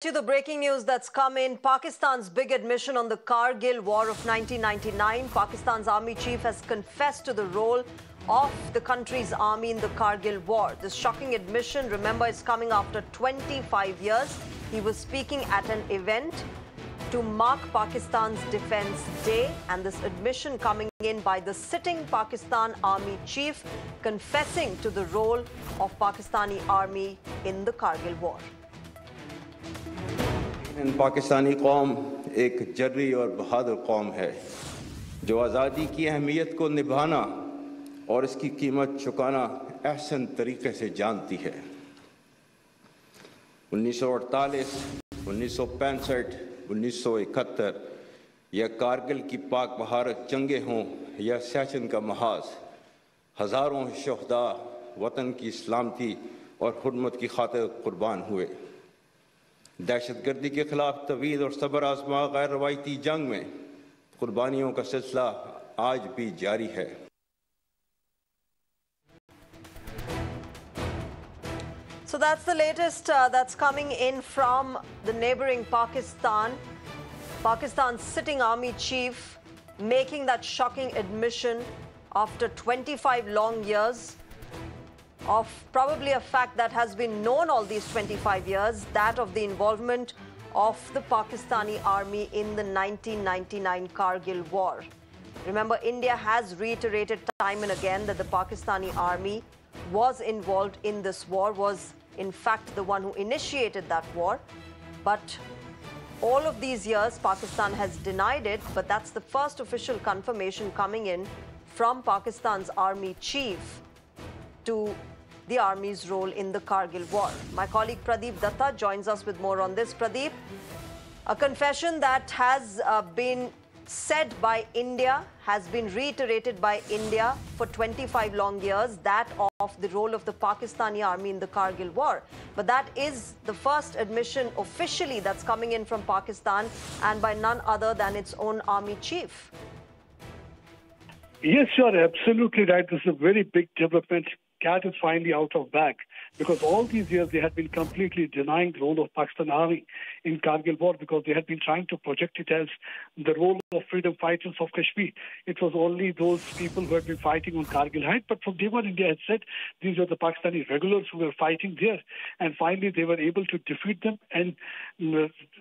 To the breaking news that's come in, Pakistan's big admission on the Kargil War of 1999. Pakistan's army chief has confessed to the role of the country's army in the Kargil War. This shocking admission, remember, is coming after 25 years. He was speaking at an event to mark Pakistan's Defence Day, and this admission coming in by the sitting Pakistan army chief, confessing to the role of Pakistani army in the Kargil War. Pakistani कौम एक जर्री और बहादुर कौम है जो आज़ादी की अहमियत को निभाना और इसकी कीमत चुकाना अहसन तरीके से जानती है। 1948, 1965, 1971 या कारगिल की पाक बहारत जंगें हों या सियाचिन का महाज, हज़ारों शुहदा वतन की सलामती और हुर्मत की खातिर कुर्बान हुए। दहशतगर्दी के खिलाफ तवील और सब्र आज़मा गैर रवायती जंग में कुर्बानियों का सिलसिला आज भी जारी है। So that's the latest that's coming in from the neighboring Pakistan. Pakistan's sitting army chief making that shocking admission after 25 long years of probably a fact that has been known all these 25 years, that of the involvement of the Pakistani army in the 1999 Kargil War. Remember, India has reiterated time and again that the Pakistani army was involved in this war, was in fact the one who initiated that war. But all of these years, Pakistan has denied it, but that's the first official confirmation coming in from Pakistan's army chief to the army's role in the Kargil War. My colleague Pradeep Datta joins us with more on this. Pradeep, a confession that has been said by India, has been reiterated by India for 25 long years, that of the role of the Pakistani army in the Kargil War. But that is the first admission officially that's coming in from Pakistan, and by none other than its own army chief. Yes, you are absolutely right. This is a very big development. Cat is finally out of bag, because all these years they had been completely denying the role of Pakistan Army in Kargil War, because they had been trying to project it as the role of freedom fighters of Kashmir. It was only those people who had been fighting on Kargil Heights, but from day one India had said these were the Pakistani regulars who were fighting there, and finally they were able to defeat them and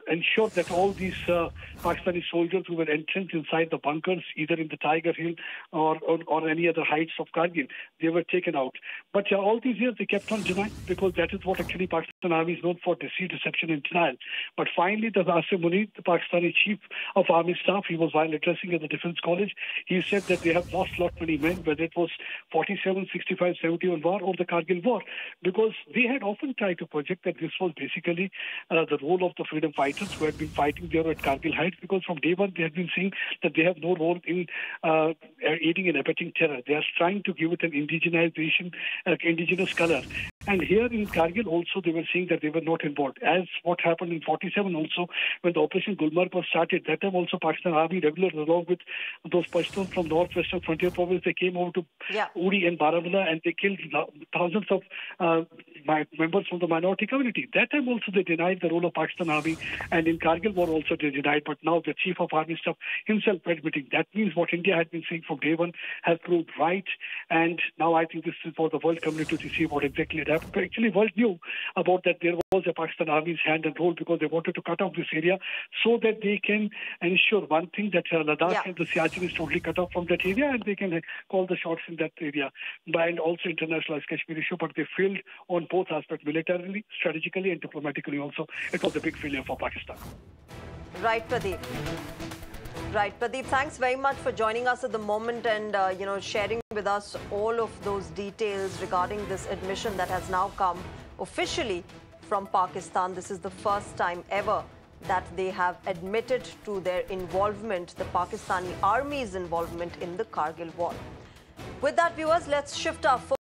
ensure that all these Pakistani soldiers who were entrenched inside the bunkers, either in the Tiger Hill or any other heights of Kargil, they were taken out. But all these years they kept on denying, because that is what actually Pakistan Army is known for: deceit, deception and denial. But finally, the Asim Munir, the Pakistani chief of army staff, he was while addressing at the Defence College, he said that they have lost lot many men, whether it was 47, 65, 71 war or the Kargil War, because they had often tried to project that this was basically the role of the freedom fighters who had been fighting there at Kargil Heights, because from day one they had been saying that they have no role in aiding and abetting terror. They are trying to give it an indigenization, indigenous color. And here in Kargil also they were saying that they were not involved. As what happened in 47 also, when the Operation Gulmarg was started, that time also Pakistan Army regulars along with those Pashtuns from northwestern frontier province, they came over to Uri and Baramulla and they killed thousands of members from the minority community. That time also they denied the role of Pakistan Army, and in Kargil War also they denied. But now the Chief of Army Staff himself admitting. That means what India had been saying from day one has proved right, and now I think this is for the world community to see what exactly had happened. But actually, world knew about that there was a Pakistan Army's hand and role, because they wanted to cut off this area so that they can ensure one thing, that Ladakh and the Siachen is totally cut off from that area, and they can call the shots in that area, and also internationalize Kashmir issue. But they failed on both aspects, militarily, strategically and diplomatically also. It was a big failure for Pakistan. Right, Pradeep. Right, Pradeep, thanks very much for joining us at the moment and, sharing with us all of those details regarding this admission that has now come officially from Pakistan. This is the first time ever that they have admitted to their involvement, the Pakistani army's involvement in the Kargil War. With that, viewers, let's shift our focus